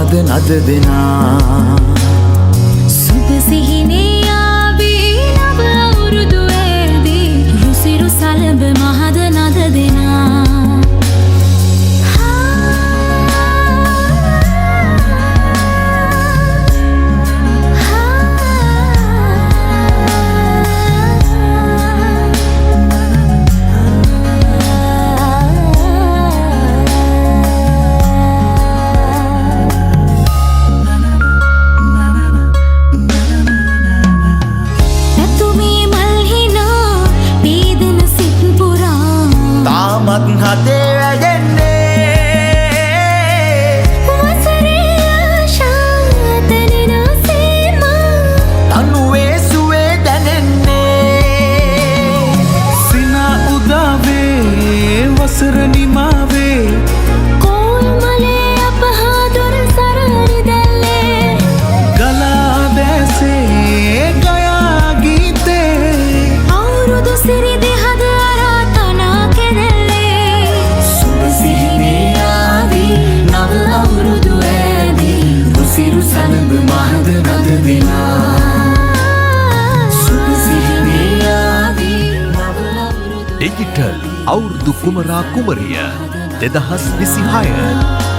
මහද නද දෙනා සුබ සිහිනේ ආවේ නව අවුරුදු ඇදී රුසිරු සලඹ මහද නද දෙනා හදේ වැදෙන්නේ වසරේ ආශා තනිනා සීමා තනුවේ සුවේ දැනෙන්නේ සිනා උදාවේ වසර නිමාවේ කෝල්මලේ අපහා දොර සරණි දැල්ලේ ගලා දැසේ ගයා ගීතේ අවුරුදු සිරි දෙහද අරාතනා කෙරෙල්ලේ සලඹ මහද නද දෙනා සුබ සිහිනේ ආදී ඩිජිටල් අවුරුදු කුමරා කුමරිය 2026